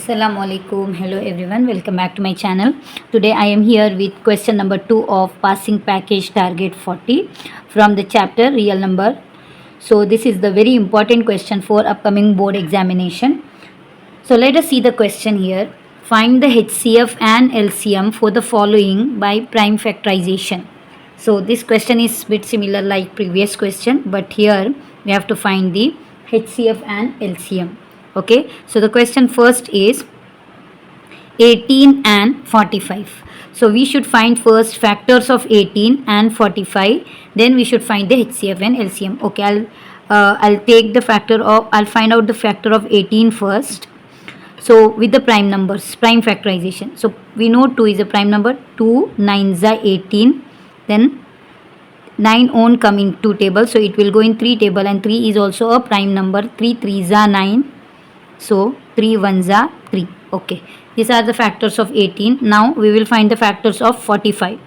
Assalamu alaikum. Hello everyone. Welcome back to my channel. Today I am here with question number 2 of passing package target 40 from the chapter real number. So this is the very important question for upcoming board examination. So let us see the question here. Find the HCF and LCM for the following by prime factorization. So this question is bit similar like previous question, but here we have to find the HCF and LCM. Okay, so the question first is 18 and 45. So we should find first factors of 18 and 45, then we should find the HCF and LCM. Okay, I'll take the factor of, I'll find out the factor of 18 first. So with the prime numbers, prime factorization. So we know 2 is a prime number, 2 9s are 18, then 9 won't come in 2 table, so it will go in 3 table, and 3 is also a prime number, 3 3s are 9, so 3 1s are 3. Okay, these are the factors of 18. Now we will find the factors of 45.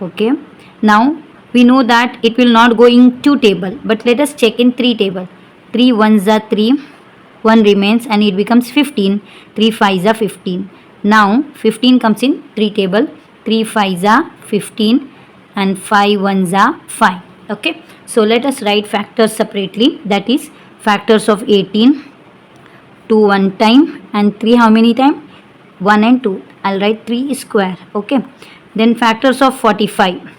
Okay, now we know that it will not go in 2 table, but let us check in 3 table. 3 1s are 3, 1 remains, and it becomes 15. 3 5s are 15. Now 15 comes in 3 table, 3 5s are 15 and 5 1s are 5. Okay, so let us write factors separately. That is factors of 18, 2 1 time, and 3 how many time? 1 and 2. I'll write 3 square. Okay, then factors of 45.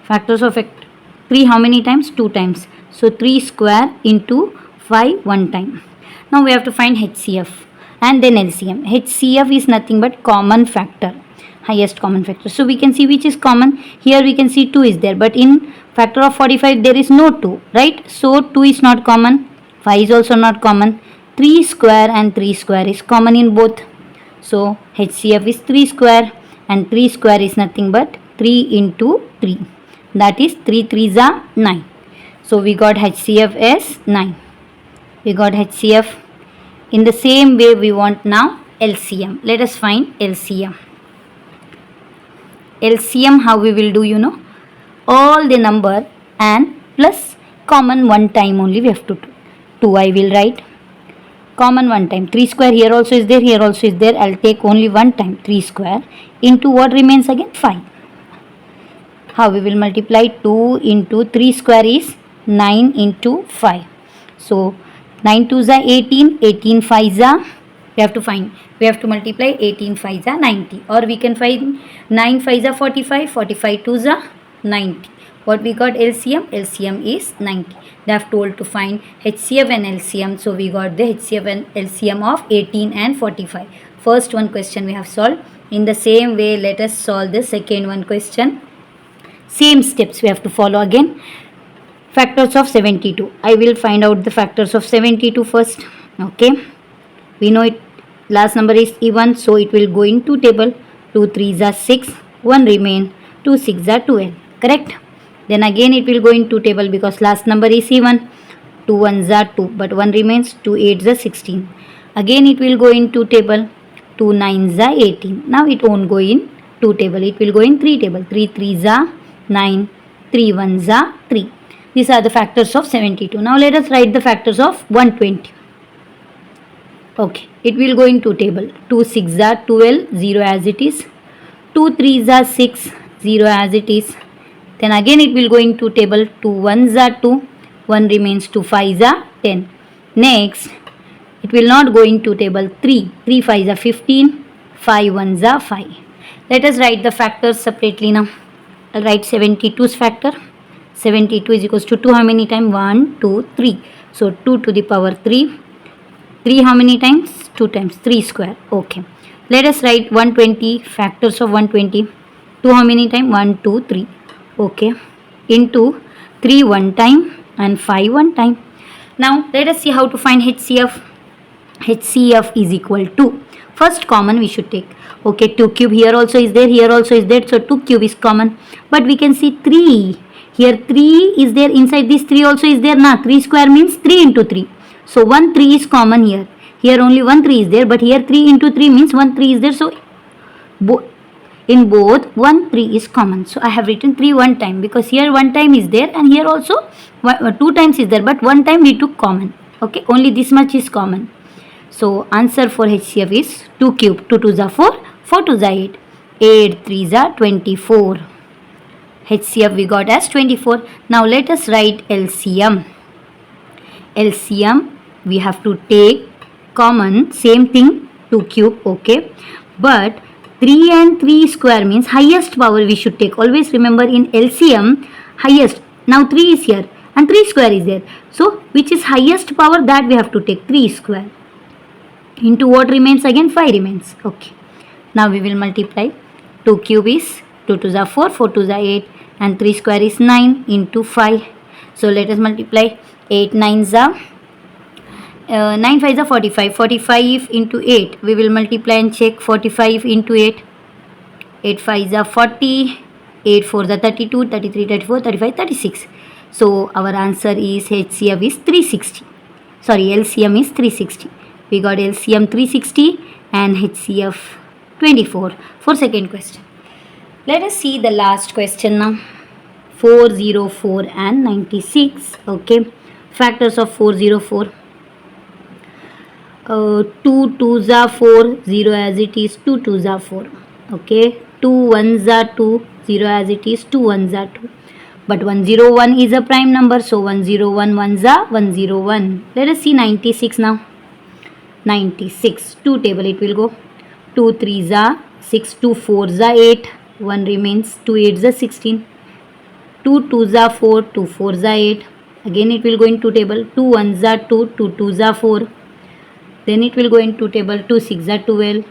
Factors of 3 how many times? 2 times. So 3 square into 5 1 time. Now we have to find HCF and then LCM. HCF is nothing but common factor, highest common factor. So we can see which is common. Here we can see 2 is there, but in factor of 45 there is no 2, right? So 2 is not common, 5 is also not common. 3 square and 3 square is common in both. So HCF is 3 square, and 3 square is nothing but 3 into 3. That is 3 3s are 9. So we got HCF as 9. We got HCF. In the same way we want now LCM. Let us find LCM. LCM, how we will do, all the number and plus common one time only we have to do. 2 I will write. Common one time. 3 square here also is there, here also is there. I'll take only one time 3 square into what remains again? 5. How we will multiply? 2 into 3 square is 9 into 5. So 9 2s are 18, 18 5s are, we have to find, we have to multiply 18 5s are 90, or we can find 9 5s are 45, 45 2s are 90. What we got? LCM. LCM is 90. They have told to find HCF and LCM. So we got the HCF and LCM of 18 and 45. First one question we have solved. In the same way, let us solve the second one question. Same steps we have to follow again. Factors of 72. I will find out the factors of 72 first. Okay, we know it, last number is even, so it will go in 2 table. 2 3s are 6, 1 remain, 2 6 are 12. Correct. Then again it will go in 2 table because last number is even. 2 1s are 2, but 1 remains. 2 8s are 16. Again it will go in 2 table. 2 9s are 18. Now it won't go in 2 table, it will go in 3 table. 3 3s are 9, 3 1s are 3. These are the factors of 72. Now let us write the factors of 120. Okay, it will go in 2 table. 2 6s are 12, 0 as it is. 2 3s are 6, 0 as it is. Then again it will go in 2 table. 2 1s are 2, 1 remains. 2 5s are 10. Next, it will not go in 2 table. 3 5s are 15, 5 1s are 5. Let us write the factors separately now. I'll write 72's factor. 72 is equals to 2 how many times? 1 2 3. So 2 to the power 3. 3 how many times? 2 times. 3 square. Okay, let us write 120, factors of 120. 2 how many times? 1 2 3. Okay, into 3 1 time and 5 1 time. Now let us see how to find HCF. HCF is equal to, first common we should take. Okay, 2 cube here also is there, here also is there, so 2 cube is common. But we can see 3 here, 3 is there, inside this 3 also is there. Now 3 square means 3 into 3. So 1 3 is common here. Here only 1 3 is there, but here 3 into 3 means 1 3 is there. So in both 1 3 is common. So I have written 3 1 time because here 1 time is there and here also 2 times is there, but 1 time we took common. Okay, only this much is common. So answer for HCF is 2 cube. 2 2s are 4, 4 2s are 8. 8 3s are 24. HCF we got as 24. Now let us write LCM. LCM we have to take common, same thing, 2 cube, okay. But 3 and 3 square means highest power we should take. Always remember in LCM, highest. Now 3 is here and 3 square is there. So which is highest power, that we have to take 3 square. Into what remains again? 5 remains. Okay. Now we will multiply. 2 cube is 2 2s are 4, 4 2s are 8 and 3 square is 9 into 5. So let us multiply. 8 9s are 9 5s are 45. 45 into 8. We will multiply and check. 45 into 8. 8 5s are 40. 8 4s are 32. 33 34 35 36. So our answer is HCF is 360. Sorry, LCM is 360. We got LCM 360 and HCF 24 for second question. Let us see the last question now. 404 and 96. Okay. Factors of 404. 2 2s are 4, 0 as it is, 2 2s are 4. Okay. 2 1s are 2, 0 as it is, 2 1s are 2. But 101 is a prime number, so 101 1s are 101. Let us see 96 now. 96. 2 table it will go. 2 3s are 6, 2 4s are 8, 1 remains, 2 8s are 16. 2 2s are 4, 2 4s are 8. Again it will go into table. 2 1s are 2, 2 2s are 4. Then it will go into table. 2 6 are 12,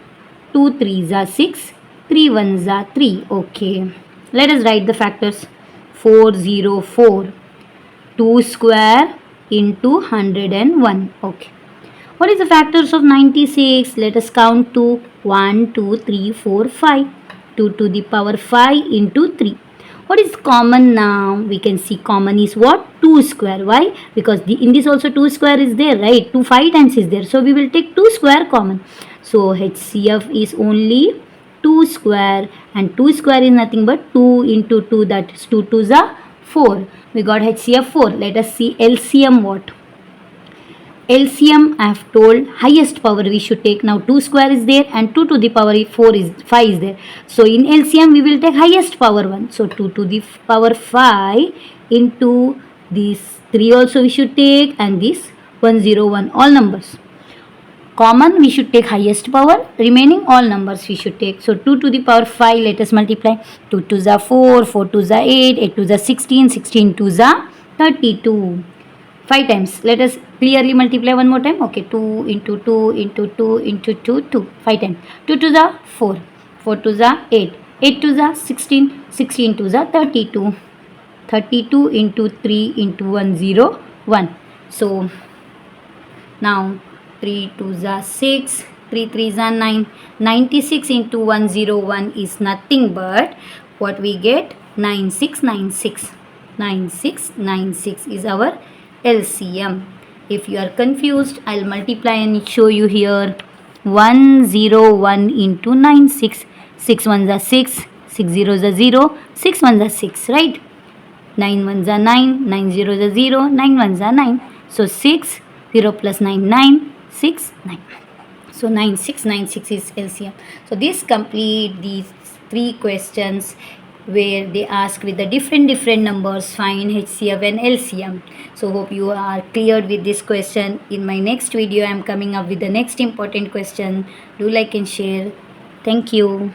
2 3s are 6, 3 1s are 3. Okay. Let us write the factors. 404. 2 square into 101. Okay. What is the factors of 96? Let us count to 1, 2, 3, 4, 5. 2 to the power 5 into 3. What is common now? We can see common is what? 2 square. Why? Because in this also 2 square is there, right? 2 5 times is there. So we will take 2 square common. So HCF is only 2 square, and 2 square is nothing but 2 into 2, that is 2 2s are 4. We got HCF 4. Let us see LCM what? LCM I have told highest power we should take. Now 2 square is there and 2 to the power 4 is 5 is there. So in LCM we will take highest power 1. So 2 to the power 5 into this 3 also we should take, and this 101, all numbers. Common we should take highest power, remaining all numbers we should take. So 2 to the power 5, let us multiply. 2 2s are 4, 4 2s are 8, 8 2s are 16, 16 2s are 32. 5 times. Let us clearly multiply one more time. Okay, 2 into 2 into 2 into 2, 2. 5 times. 2 2s are 4, 4 2s are 8, 8 2s are 16, 16 2s are 32. 32 into 3 into 101. So now 3 2s are 6, 3 3s are 9. 96 into 101 is nothing but what we get? 9696. 9696 is our LCM. If you are confused, I'll multiply and show you here. 101 into 96. 6 1s are 6, 6 zeros are 0, 6 1s are 6, right? 9 1s are 9, 9 zeros are 0, 9 1s are 9. So 6, 0 plus 9, 9, 6, 9. So 9696 is LCM. So this complete these 3 questions where they ask with the different numbers find HCF and LCM. So hope you are cleared with this question. In my next video I am coming up with the next important question. Do like and share. Thank you.